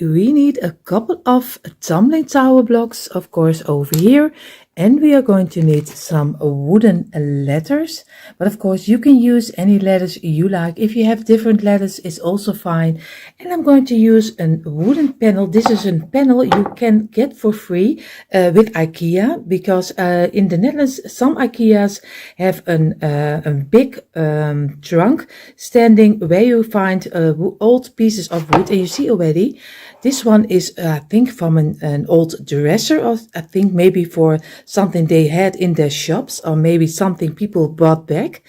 we need a couple of tumbling tower blocks, of course, over here. And we are going to need some wooden ladders. But of course, you can use any ladders you like. If you have different ladders, it's also fine. And I'm going to use a wooden panel. This is a panel you can get for free with IKEA. Because in the Netherlands, some IKEAs have a big trunk standing where you find old pieces of wood. And you see already, this one is, I think, from an old dresser, or I think maybe for something they had in their shops, or maybe something people brought back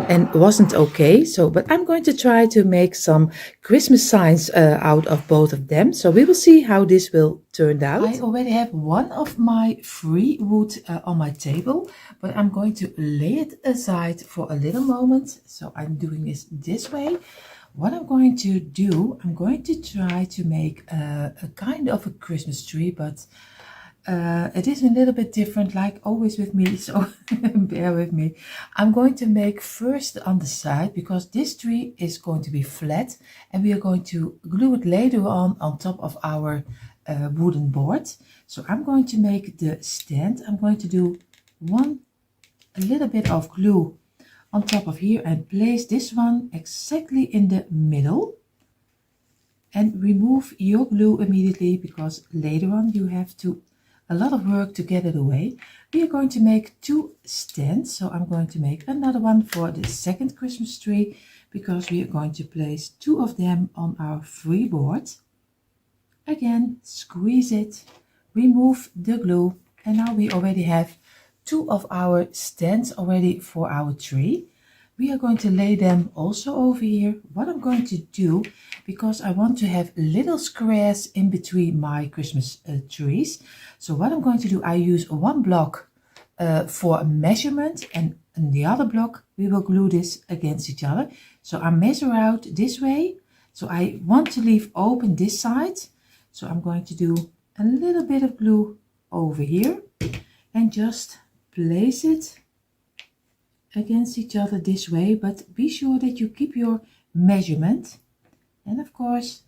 and wasn't okay. So, but I'm going to try to make some Christmas signs out of both of them. So we will see how this will turn out. I already have one of my free wood on my table, but I'm going to lay it aside for a little moment. So I'm doing this way. What I'm going to do, I'm going to try to make a kind of a Christmas tree, but it is a little bit different, like always with me, so bear with me. I'm going to make first on the side, because this tree is going to be flat, and we are going to glue it later on top of our wooden board. So I'm going to make the stand. I'm going to do a little bit of glue on top of here and place this one exactly in the middle, and remove your glue immediately, because later on you have a lot of work to get it away. We are going to make two stands, so I'm going to make another one for the second Christmas tree, because we are going to place two of them on our free board. Again, squeeze it, remove the glue, and now we already have two of our stands already for our tree. We are going to lay them also over here. What I'm going to do, because I want to have little squares in between my Christmas trees. So what I'm going to do, I use one block for measurement, and in the other block we will glue this against each other. So I measure out this way. So I want to leave open this side. So I'm going to do a little bit of glue over here and just place it against each other this way, but be sure that you keep your measurement, and of course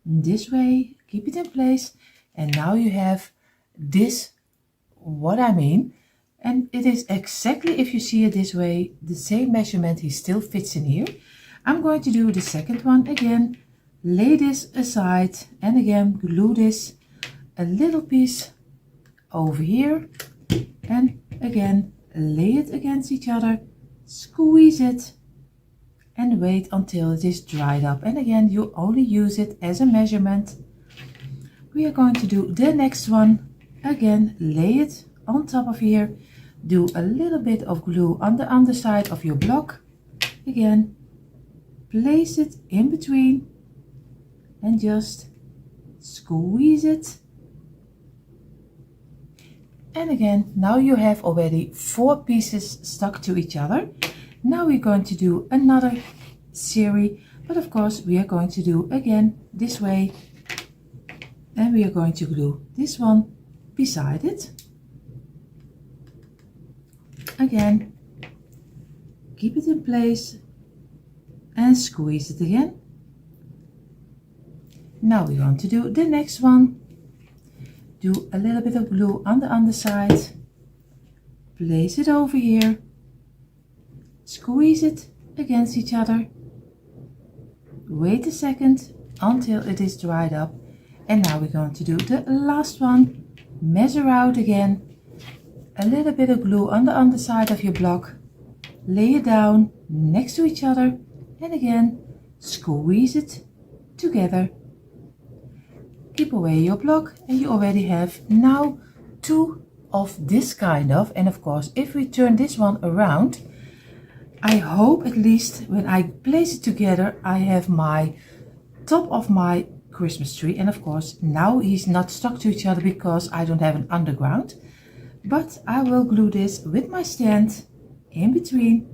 this way, keep it in place. And now you have this, what I mean, and it is exactly, if you see it this way, the same measurement. He still fits in here. I'm going to do the second one again, lay this aside, and again glue this a little piece over here, and again lay it against each other, squeeze it, and wait until it is dried up. And again, you only use it as a measurement. We are going to do the next one. Again, lay it on top of here, do a little bit of glue on the underside of your block. Again, place it in between and just squeeze it. And again, now you have already 4 pieces stuck to each other. Now we're going to do another series, but of course we are going to do again this way, and we are going to glue this one beside it. Again, keep it in place and squeeze it again. Now we're going to do the next one. Do a little bit of glue on the underside, place it over here, squeeze it against each other, wait a second until it is dried up, and now we're going to do the last one. Measure out again, a little bit of glue on the underside of your block, lay it down next to each other, and again squeeze it together. Keep away your block, and you already have now 2 of this kind of. And of course, if we turn this one around, I hope at least when I place it together, I have my top of my Christmas tree. And of course, now he's not stuck to each other because I don't have an underground. But I will glue this with my stand in between.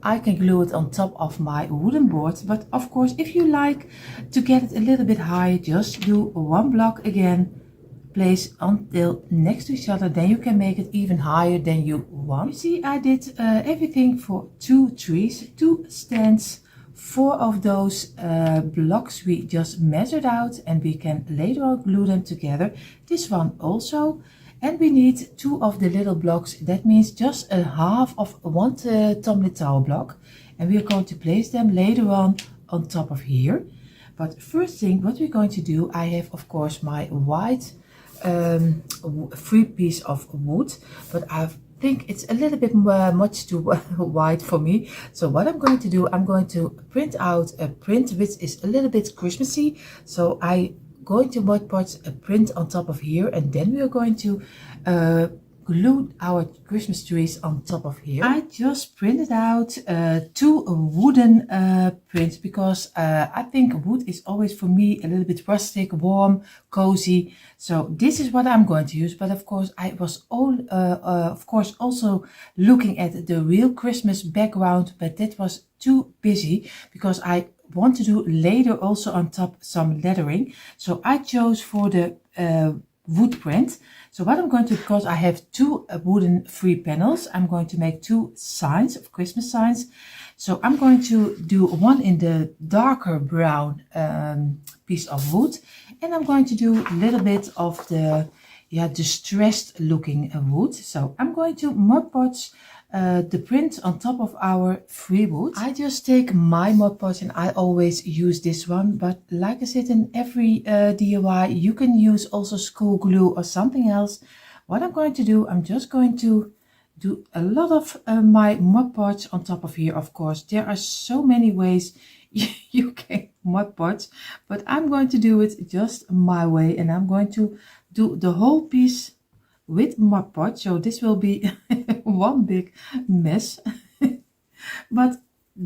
I can glue it on top of my wooden board, but of course if you like to get it a little bit higher, just do one block again, place until next to each other, then you can make it even higher than you want. You see, I did everything for 2 trees, 2 stands 4 of those blocks we just measured out, and we can later on glue them together. This one also. And we need 2 of the little blocks. That means just a half of one tumbling tower block. And we are going to place them later on top of here. But first thing, what we're going to do, I have of course my white free piece of wood, but I think it's a little bit much too white for me. So what I'm going to do, I'm going to print out a print which is a little bit Christmassy. So I going to Mod Podge a print on top of here, and then we are going to glue our Christmas trees on top of here. I just printed out 2 wooden prints because I think wood is always for me a little bit rustic, warm, cozy. So this is what I'm going to use. But of course I was also looking at the real Christmas background, but that was too busy because I want to do later also on top some lettering. So I chose for the wood print. So what I'm going to, because I have 2 wooden free panels, I'm going to make 2 signs of Christmas signs. So I'm going to do one in the darker brown piece of wood, and I'm going to do a little bit of the distressed looking wood. So I'm going to Mod Podge the print on top of our free wood. I just take my Mod Podge and I always use this one, but like I said, in every DIY you can use also school glue or something else. What I'm going to do, I'm just going to do a lot of my Mod Podge on top of here. Of course there are so many ways you can Mod Podge, but I'm going to do it just my way, and I'm going to do the whole piece with Mod Podge. So this will be one big mess. But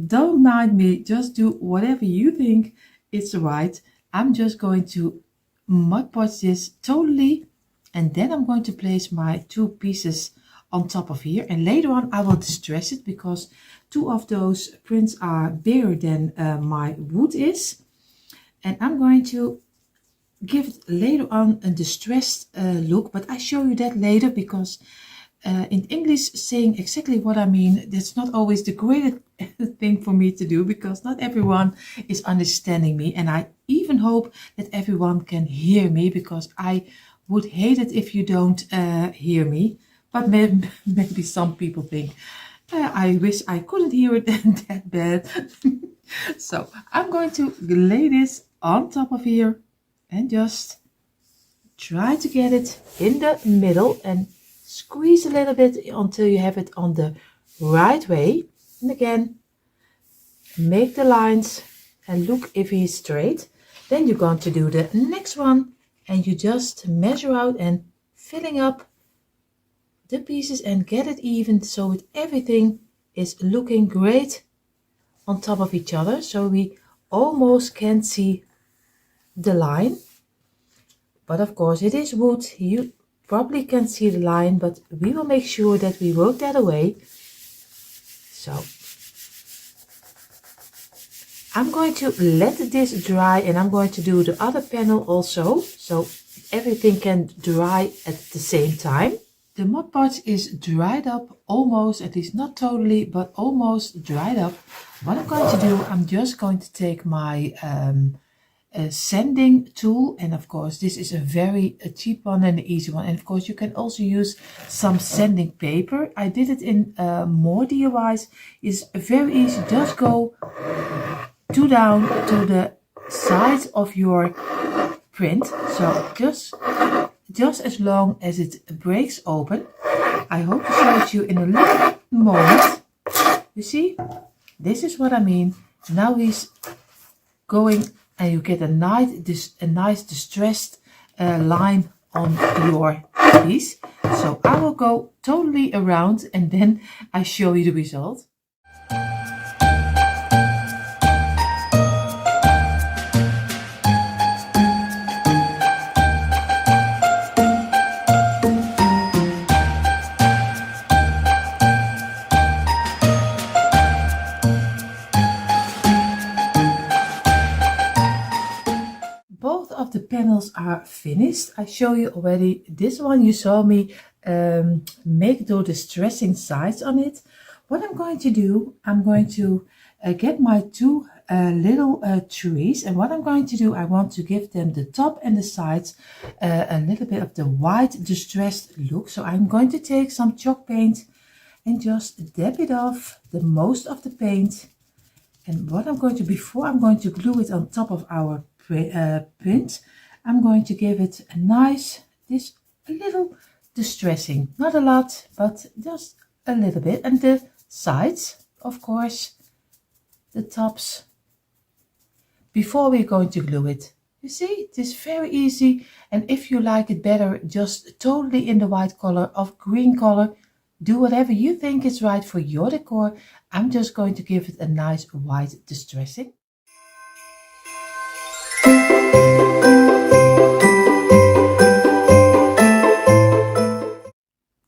don't mind me, just do whatever you think is right. I'm just going to Mod Podge this totally, and then I'm going to place my 2 pieces on top of here, and later on I will distress it because 2 of those prints are bigger than my wood is, and I'm going to give it later on a distressed look, but I show you that later because in English saying exactly what I mean, that's not always the greatest thing for me to do because not everyone is understanding me, and I even hope that everyone can hear me because I would hate it if you don't hear me. But maybe some people think I wish I couldn't hear it that bad. So I'm going to lay this on top of here and just try to get it in the middle and squeeze a little bit until you have it on the right way. And again, make the lines and look if he's straight. Then you're going to do the next one, and you just measure out and filling up the pieces and get it even so that everything is looking great on top of each other, so we almost can't see the line. But of course it is wood, you probably can see the line, but we will make sure that we work that away. So I'm going to let this dry, and I'm going to do the other panel also, so everything can dry at the same time. The Mod Podge is dried up almost, at least not totally, but almost dried up. What I'm going to do, I'm just going to take my sanding tool, and of course this is a very cheap one and an easy one, and of course you can also use some sanding paper. I did it in more DIYs. It's very easy, just go down to the sides of your print, so just as long as it breaks open. I hope to show it you in a little moment. You see, this is what I mean. Now he's going, and you get a nice distressed line on your piece. So I will go totally around and then I show you the result. The panels are finished. I show you already this one. You saw me make those distressing sides on it. What I'm going to do, I'm going to get my 2 little trees, and what I'm going to do, I want to give them the top and the sides a little bit of the white distressed look. So I'm going to take some chalk paint and just dab it off the most of the paint. And what I'm going to, before I'm going to glue it on top of our print, I'm going to give it a nice, a little distressing. Not a lot, but just a little bit. And the sides, of course, the tops, before we're going to glue it. You see, it is very easy. And if you like it better, just totally in the white color or green color, do whatever you think is right for your decor. I'm just going to give it a nice white distressing.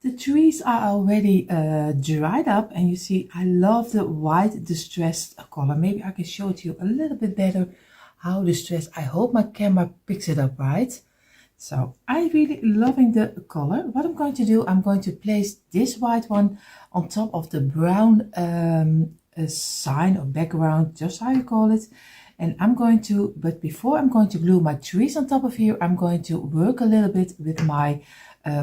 The trees are already dried up, and you see I love the white distressed color. Maybe I can show it to you a little bit better how distressed. I hope my camera picks it up right. So I'm really loving the color. What I'm going to do, I'm going to place this white one on top of the brown sign or background, just how you call it. And I'm going to, but before I'm going to glue my trees on top of here, I'm going to work a little bit with my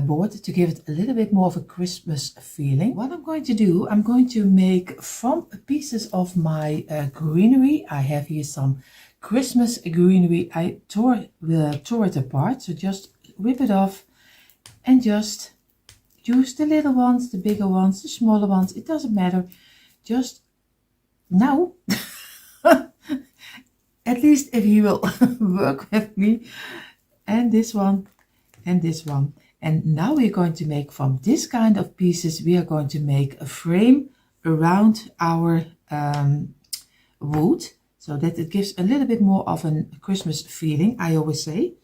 board to give it a little bit more of a Christmas feeling. What I'm going to do, I'm going to make from pieces of my greenery. I have here some Christmas greenery. I tore it apart, so just rip it off and just use the little ones, the bigger ones, the smaller ones, it doesn't matter. Just now, at least if you will work with me, and this one and this one. And now we're going to make from this kind of pieces, we are going to make a frame around our wood, so that it gives a little bit more of a Christmas feeling, I always say.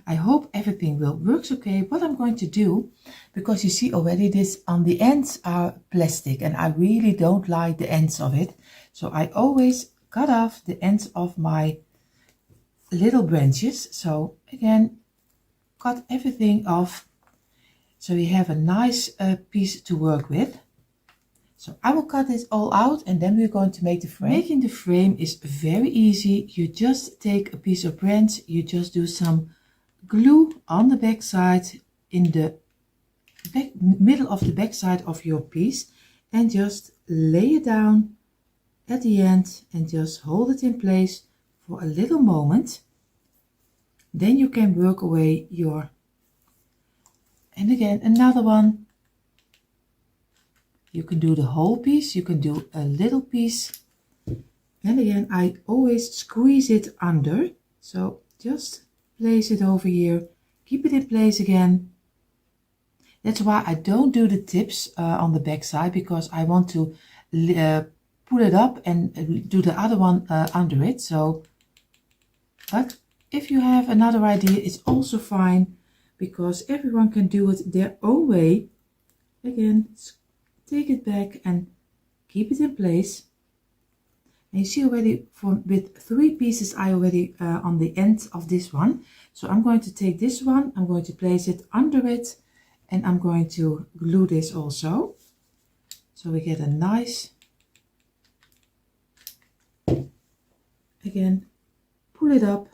I hope everything will work okay. What I'm going to do, because you see already this on the ends are plastic, and I really don't like the ends of it. So I always cut off the ends of my little branches. So again, cut everything off, so you have a nice piece to work with. So I will cut this all out, and then we're going to make the frame. Making the frame is very easy. You just take a piece of branch, you just do some glue on the back side, in the middle of the back side of your piece, and just lay it down at the end and just hold it in place for a little moment. Then you can work away your, and again another one. You can do the whole piece, you can do a little piece, and again I always squeeze it under, so just place it over here, keep it in place again. That's why I don't do the tips on the back side, because I want to pull it up and do the other one under it. So, but if you have another idea, it's also fine, because everyone can do it their own way. Again, take it back and keep it in place. And you see already with 3 pieces I already on the end of this one. So I'm going to take this one, I'm going to place it under it, and I'm going to glue this also. So we get a nice, again, pull it up,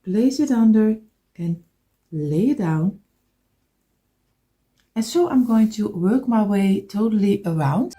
place it under and lay it down. And so I'm going to work my way totally around.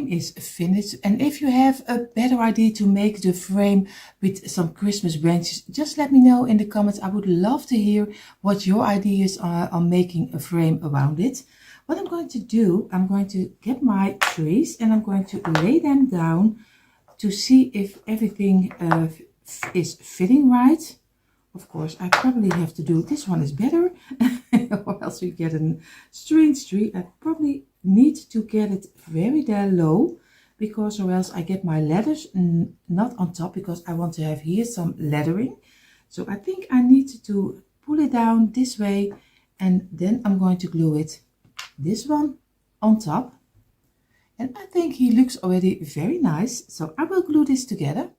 Is finished, and if you have a better idea to make the frame with some Christmas branches, just let me know in the comments. I would love to hear what your ideas are on making a frame around it. What I'm going to do, I'm going to get my trees and I'm going to lay them down to see if everything is fitting right, Of course, I probably have to do, this one is better, or else we get a strange tree. I probably need to get it very there low, because or else I get my letters not on top, because I want to have here some lettering. So I think I need to pull it down this way, and then I'm going to glue it, this one, on top. And I think he looks already very nice, so I will glue this together.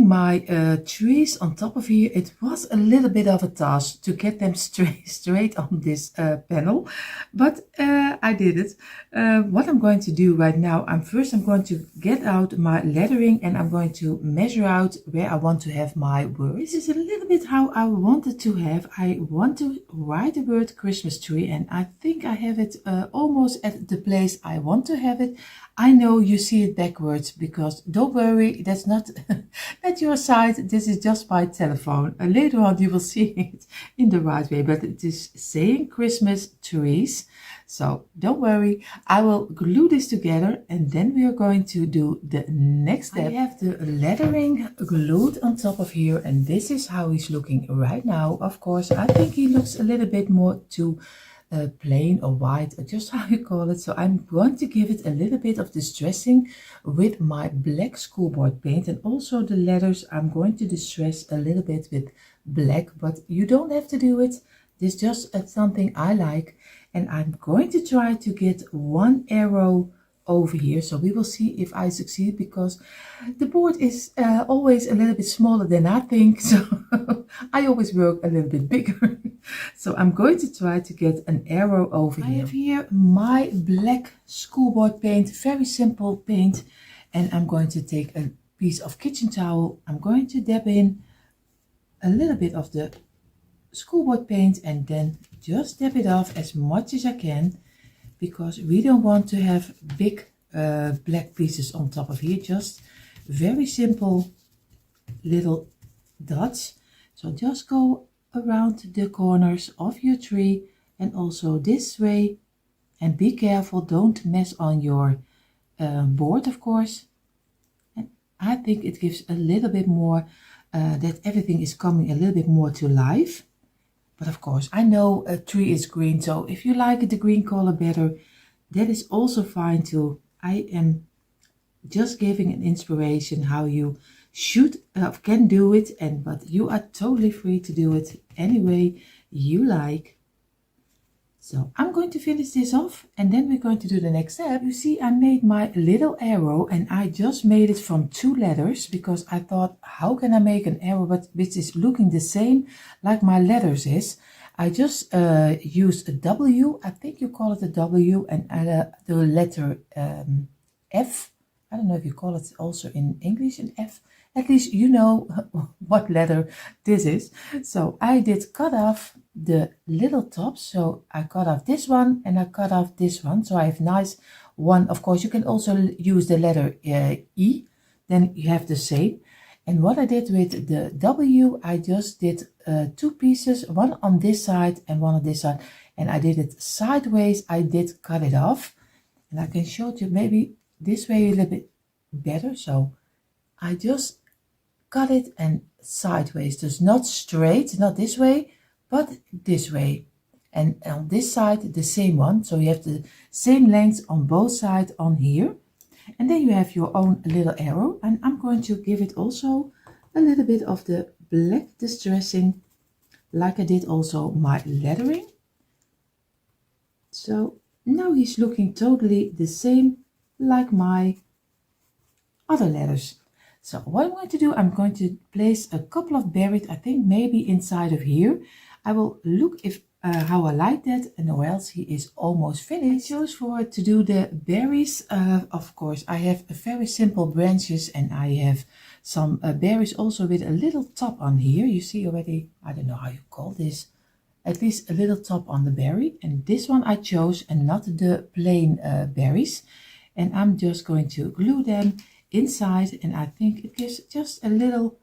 My trees on top of here, it was a little bit of a task to get them straight on this panel, but I did it. What I'm going to do right now, I'm going to get out my lettering, and I'm going to measure out where I want to have my word. This is a little bit how I wanted to have. I want to write the word Christmas tree, and I think I have it almost at the place I want to have it. I know you see it backwards, because don't worry, that's not at your side. This is just by telephone. Later on you will see it in the right way, but it is saying Christmas trees. So don't worry, I will glue this together, and then we are going to do the next step. I have the lettering glued on top of here, and this is how he's looking right now. Of course, I think he looks a little bit more too plain or white, or just how you call it. So I'm going to give it a little bit of distressing with my black schoolboard paint, and also the letters I'm going to distress a little bit with black, but you don't have to do it. This is just something I like, and I'm going to try to get one arrow over here, so we will see if I succeed, because the board is always a little bit smaller than I think, so I always work a little bit bigger. So I'm going to try to get an arrow over here. I have here my black schoolboard paint, very simple paint, and I'm going to take a piece of kitchen towel. I'm going to dab in a little bit of the schoolboard paint, and then just dab it off as much as I can, because we don't want to have big black pieces on top of here. Just very simple little dots. So just go around the corners of your tree, and also this way, and be careful, don't mess on your board, of course. And I think it gives a little bit more that everything is coming a little bit more to life. But of course, I know a tree is green, so if you like the green color better, that is also fine too. I am just giving an inspiration how you should can do it, but you are totally free to do it any way you like. So I'm going to finish this off, and then we're going to do the next step. You see, I made my little arrow, and I just made it from 2 letters, because I thought, how can I make an arrow which is looking the same like my letters is? I just used a W, I think you call it a W, and the letter F. I don't know if you call it also in English an F. At least you know what letter this is. So I did cut off the little top. So I cut off this one, and I cut off this one. So I have nice one. Of course, you can also use the letter E. Then you have the same. And what I did with the W, I just did 2 pieces, one on this side and one on this side. And I did it sideways. I did cut it off. And I can show it you maybe this way a little bit better. So I just cut it and sideways, just not straight, not this way, but this way. And on this side, the same one. So you have the same length on both sides on here. And then you have your own little arrow. And I'm going to give it also a little bit of the black distressing, like I did also my lettering. So now he's looking totally the same like my other letters. So what I'm going to do, I'm going to place a couple of berries, I think maybe inside of here. I will look if how I like that, and or else he is almost finished. I chose for to do the berries. Of course, I have very simple branches, and I have some berries also with a little top on here. You see already, I don't know how you call this, at least a little top on the berry. And this one I chose, and not the plain berries. And I'm just going to glue them inside, and I think it gives just a little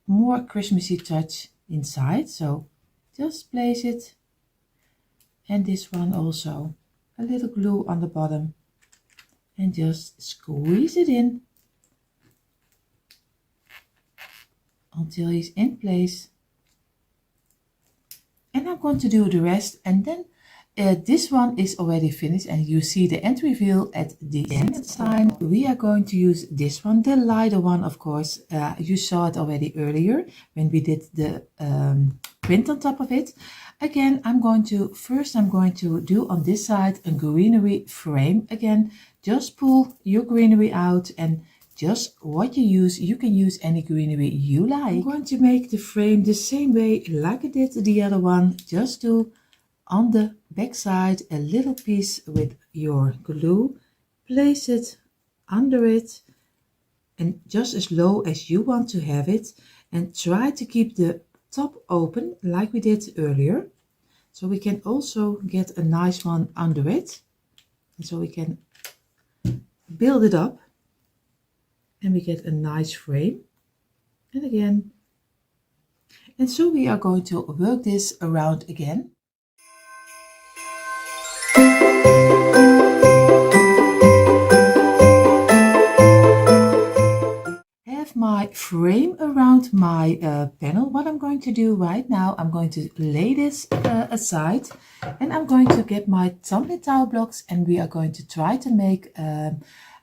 more Christmassy touch inside. So just place it, and this one also a little glue on the bottom, and just squeeze it in until he's in place. And I'm going to do the rest, and then this one is already finished, and you see the end reveal at the end sign. We are going to use this one, the lighter one, of course. You saw it already earlier when we did the print on top of it. Again, I'm going to do on this side a greenery frame. Again, just pull your greenery out, and just what you use, you can use any greenery you like. I'm going to make the frame the same way like I did the other one. Just do on the back side a little piece with your glue, place it under it, and just as low as you want to have it, and try to keep the top open like we did earlier, so we can also get a nice one under it, and so we can build it up and we get a nice frame. And again, and so we are going to work this around again. Have my frame around my panel. What I'm going to do right now, I'm going to lay this aside, and I'm going to get my tumbling tower blocks, and we are going to try to make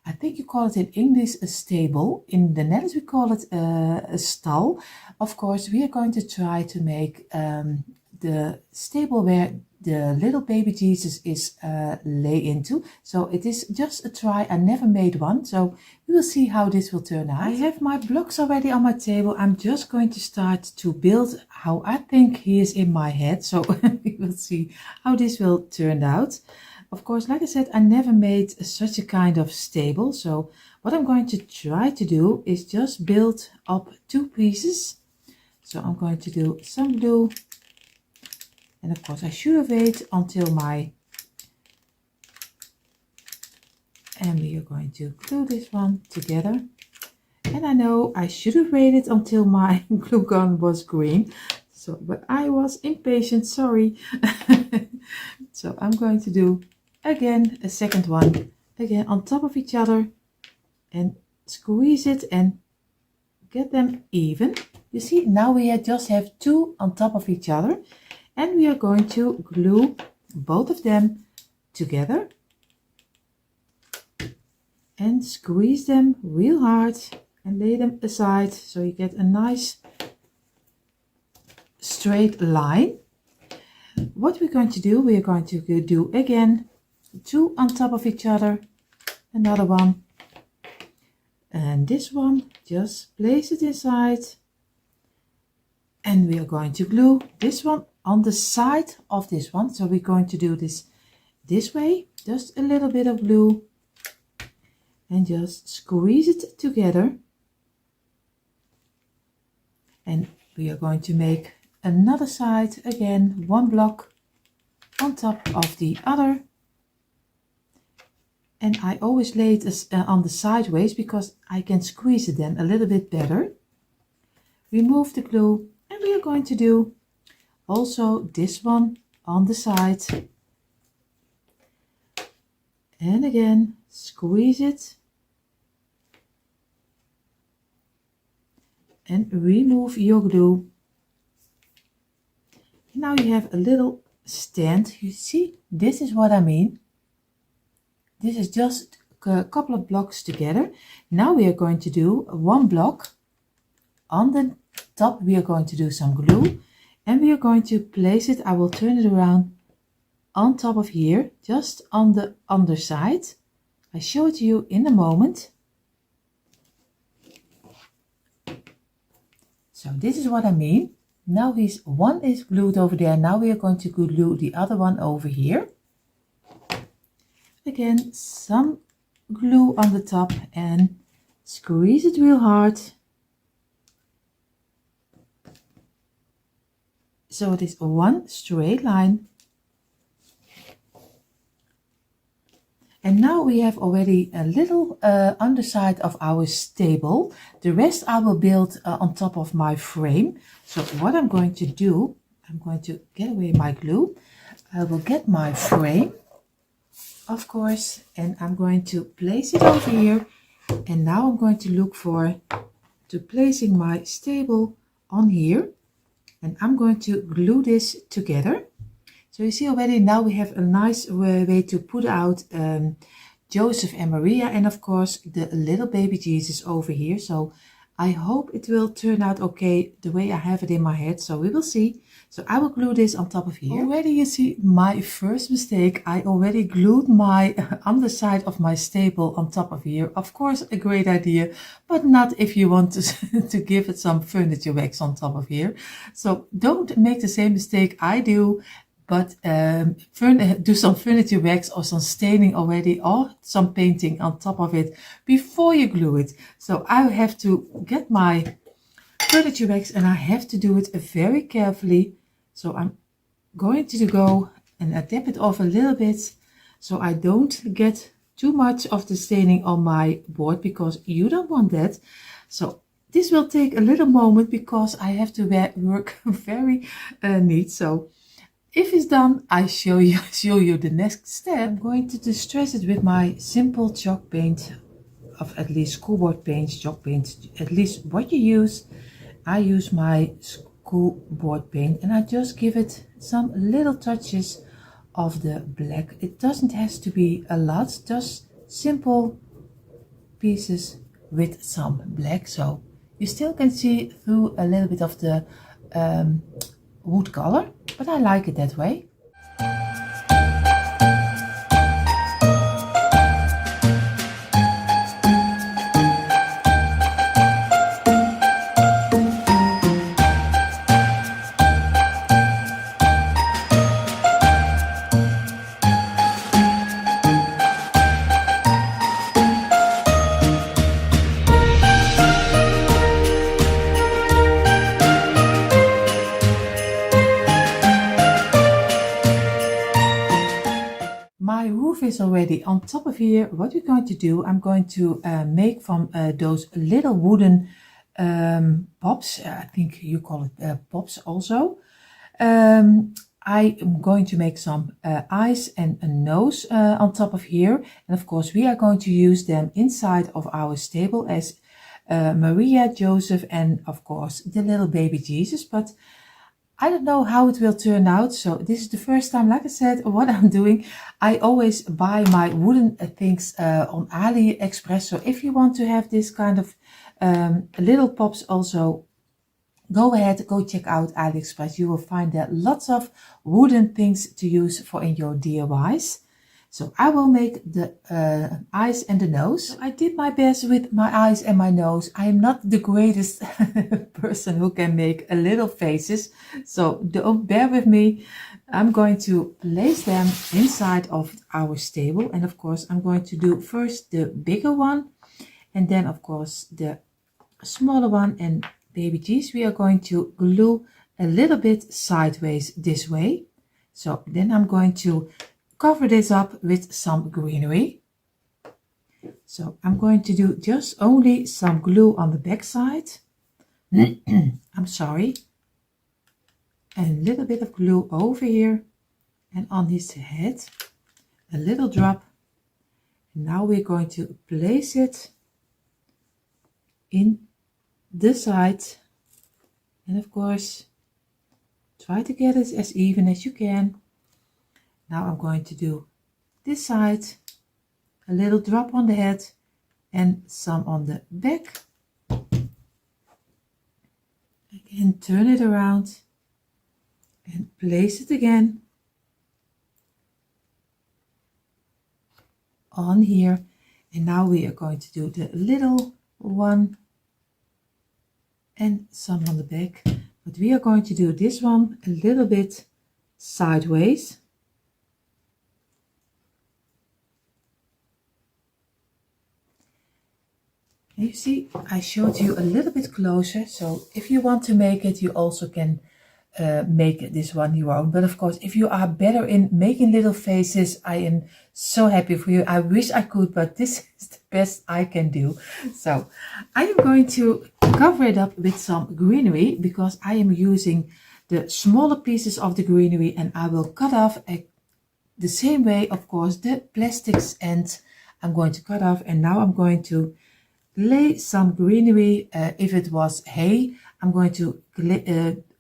I think you call it in English a stable. In the Netherlands we call it a stal. Of course, we are going to try to make the stable where the little baby Jesus is lay into. So it is just a try. I never made one, so we will see how this will turn out. I have my blocks already on my table. I'm just going to start to build how I think he is in my head. So we will see how this will turn out. Of course, like I said, I never made such a kind of stable. So what I'm going to try to do is just build up two pieces. So I'm going to do some glue. And of course, I should have waited until and we are going to glue this one together. And I know I should have waited until my glue gun was green. So, but I was impatient, sorry. So I'm going to do again a second one, again on top of each other, and squeeze it and get them even. You see, now we just have two on top of each other, and we are going to glue both of them together and squeeze them real hard and lay them aside, so you get a nice straight line. What we're going to do, we are going to do again two on top of each other, another one, and this one, just place it inside, and we are going to glue this one on the side of this one. So we're going to do this way, just a little bit of glue, and just squeeze it together, and we are going to make another side again, one block on top of the other. And I always lay it on the sideways because I can squeeze it then a little bit better. Remove the glue, and we are going to do also this one on the side. And again, squeeze it and remove your glue. Now you have a little stand. You see, this is what I mean. This is just a couple of blocks together. Now we are going to do one block. On the top we are going to do some glue, and we are going to place it, I will turn it around, on top of here, just on the underside. I show it to you in a moment. So this is what I mean. Now one is glued over there. Now we are going to glue the other one over here. Again, some glue on the top and squeeze it real hard. So it is one straight line. And now we have already a little underside of our stable. The rest I will build on top of my frame. So what I'm going to do, I'm going to get away my glue. I will get my frame, of course, and I'm going to place it over here. And now I'm going to look for placing my stable on here. And I'm going to glue this together. So you see already now we have a nice way to put out Joseph and Maria, and of course the little baby Jesus over here. So I hope it will turn out okay the way I have it in my head. So we will see. So I will glue this on top of here. Already you see my first mistake. I already glued my underside of my stable on top of here. Of course a great idea, but not if you want to give it some furniture wax on top of here. So don't make the same mistake I do. But do some furniture wax or some staining already, or some painting on top of it before you glue it. So I have to get my furniture wax and I have to do it very carefully. So I'm going to go and dab it off a little bit so I don't get too much of the staining on my board, because you don't want that. So this will take a little moment because I have to work very neat. So if it's done, I show you the next step. I'm going to distress it with my simple chalk paint, of at least schoolboard paint, chalk paint, at least what you use. I use my schoolboard paint and I just give it some little touches of the black. It doesn't have to be a lot, just simple pieces with some black. So you still can see through a little bit of the wood color, but I like it that way. My roof is already on top of here. What we're going to do, I'm going to make from those little wooden pops. I think you call it pops also. I am going to make some eyes and a nose on top of here. And of course, we are going to use them inside of our stable as Maria, Joseph, and of course, the little baby Jesus. But I don't know how it will turn out. So this is the first time, like I said, what I'm doing. I always buy my wooden things on AliExpress. So if you want to have this kind of little pops also, go ahead, go check out AliExpress. You will find there lots of wooden things to use for in your DIYs. So I will make the eyes and the nose. So I did my best with my eyes and my nose. I am not the greatest person who can make a little faces. So don't bear with me. I'm going to place them inside of our stable. And of course, I'm going to do first the bigger one. And then of course the smaller one. And baby G's, we are going to glue a little bit sideways this way. So then I'm going to cover this up with some greenery. So I'm going to do just only some glue on the back side. I'm sorry. And a little bit of glue over here and on his head. A little drop. And now we're going to place it in the side. And of course, try to get it as even as you can. Now I'm going to do this side, a little drop on the head and some on the back. Again, turn it around and place it again on here. And now we are going to do the little one and some on the back. But we are going to do this one a little bit sideways. You see, I showed you a little bit closer. So if you want to make it, you also can make this one your own. But of course, if you are better in making little faces, I am so happy for you. I wish I could, but this is the best I can do. So I am going to cover it up with some greenery, because I am using the smaller pieces of the greenery, and I will cut off the same way, of course, the plastics, and I'm going to cut off. And now I'm going to lay some greenery. If it was hay, I'm going to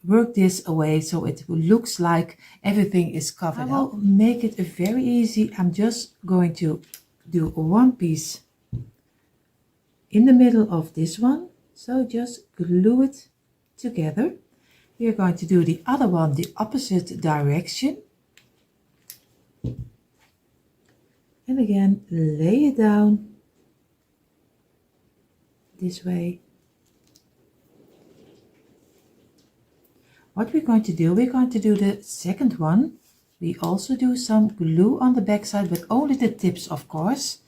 work this away so it looks like everything is covered up. I will make it very easy. I'm just going to do one piece in the middle of this one, so just glue it together. We are going to do the other one the opposite direction, and again lay it down this way. What we're going to do, we're going to do the second one. We also do some glue on the back side, but only the tips, of course.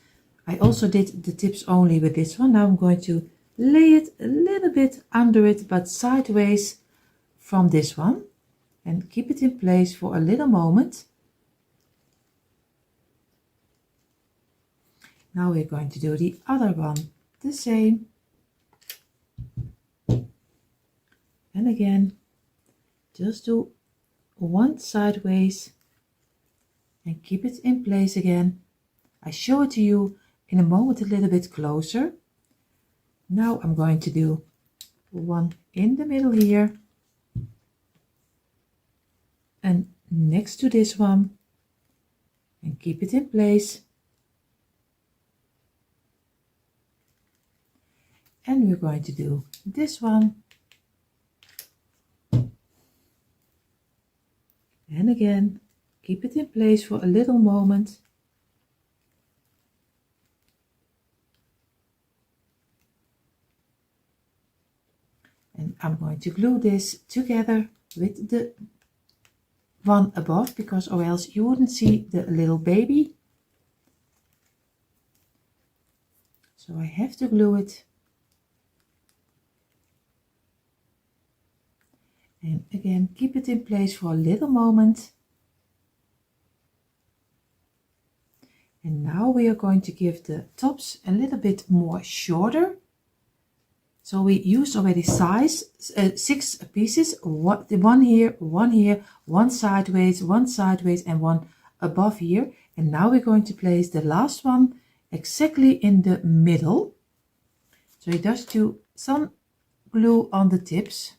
I also did the tips only with this one. Now I'm going to lay it a little bit under it, but sideways from this one, and keep it in place for a little moment. Now we're going to do the other one the same. And again, just do one sideways and keep it in place again. I show it to you in a moment a little bit closer. Now I'm going to do one in the middle here, and next to this one, and keep it in place. And we're going to do this one. And again, keep it in place for a little moment. And I'm going to glue this together with the one above, because or else you wouldn't see the little baby. So I have to glue it. And again, keep it in place for a little moment. And now we are going to give the tops a little bit more shorter. So we used already size 6 pieces, one here, one sideways, and one above here. And now we're going to place the last one exactly in the middle. So you just do some glue on the tips.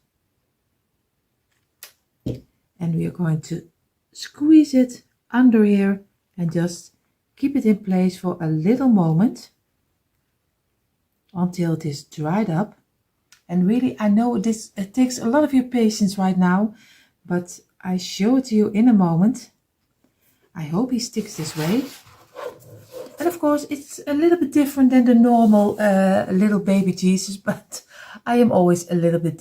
And we are going to squeeze it under here and just keep it in place for a little moment until it is dried up. And really, I know it takes a lot of your patience right now, but I show it to you in a moment. I hope he sticks this way. And of course, it's a little bit different than the normal little baby Jesus, but I am always a little bit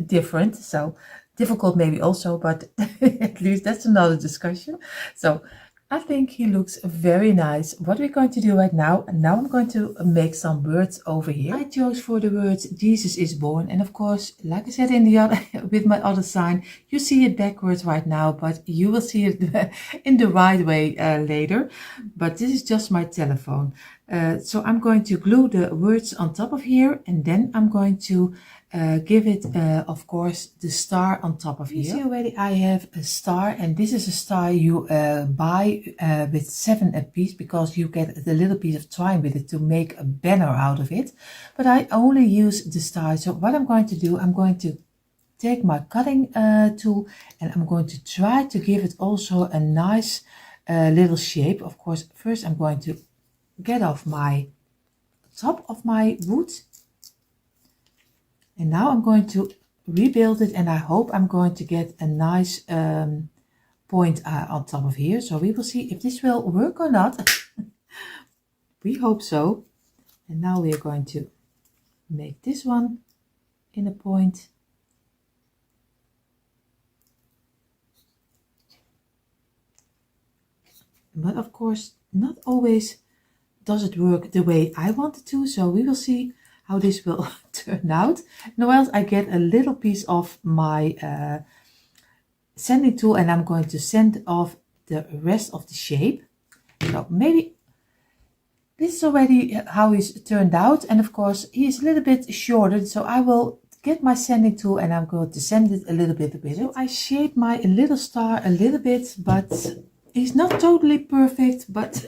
different. So difficult maybe also, but at least that's another discussion. So I think he looks very nice. What we're going to do right now, I'm going to make some words over here. I chose for the words Jesus is born, and of course, like I said in the other with my other sign, you see it backwards right now, but you will see it in the right way later. But this is just my telephone. So I'm going to glue the words on top of here, and then I'm going to give it, of course, the star on top of here. You see already I have a star, and this is a star you buy with 7 a piece, because you get a little piece of twine with it to make a banner out of it. But I only use the star. So what I'm going to do, I'm going to take my cutting tool, and I'm going to try to give it also a nice little shape. Of course, first I'm going to get off my top of my wood. And now I'm going to rebuild it, and I hope I'm going to get a nice point on top of here. So we will see if this will work or not. We hope so. And now we are going to make this one in a point. But of course, not always does it work the way I want it to. So we will see how this will turn out. Now else I get a little piece of my sanding tool and I'm going to sand off the rest of the shape. So maybe this is already how he's turned out, and of course he is a little bit shorter, so I will get my sanding tool and I'm going to sand it a little bit with it. So I shaped my little star a little bit, but it's not totally perfect, but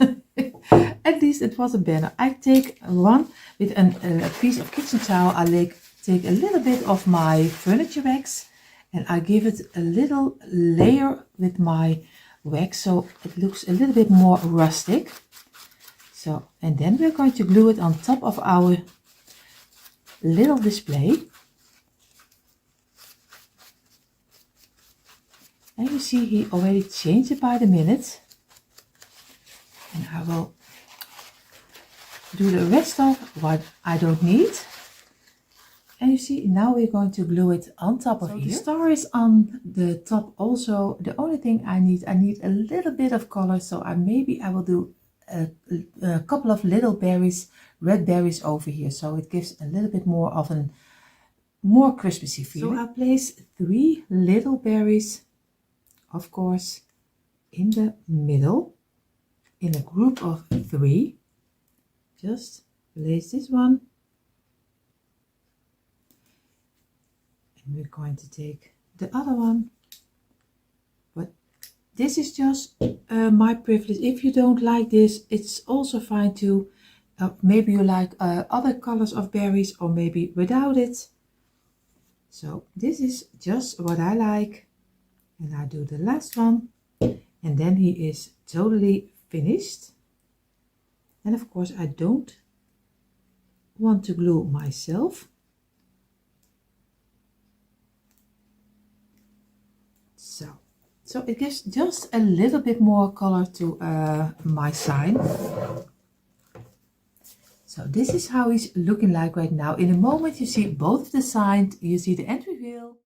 at least it was a banner. I take one with a piece of kitchen towel. I take a little bit of my furniture wax and I give it a little layer with my wax so it looks a little bit more rustic. So, and then we're going to glue it on top of our little display. And you see he already changed it by the minute. And I will do the rest of what I don't need. And you see, now we're going to glue it on top of here. The star is on the top also. The only thing I need a little bit of color. So maybe I will do a couple of little berries, red berries over here. So it gives a little bit more of a more Christmassy feeling. So I place 3 little berries, of course, in the middle, in a group of 3. Just place this one. And we're going to take the other one. But this is just my privilege. If you don't like this, it's also fine too. Maybe you like other colors of berries or maybe without it. So this is just what I like. And I do the last one. And then he is totally finished. And of course I don't want to glue myself. So it gives just a little bit more color to my sign. So this is how he's looking like right now. In a moment you see both of the signs, you see the end reveal.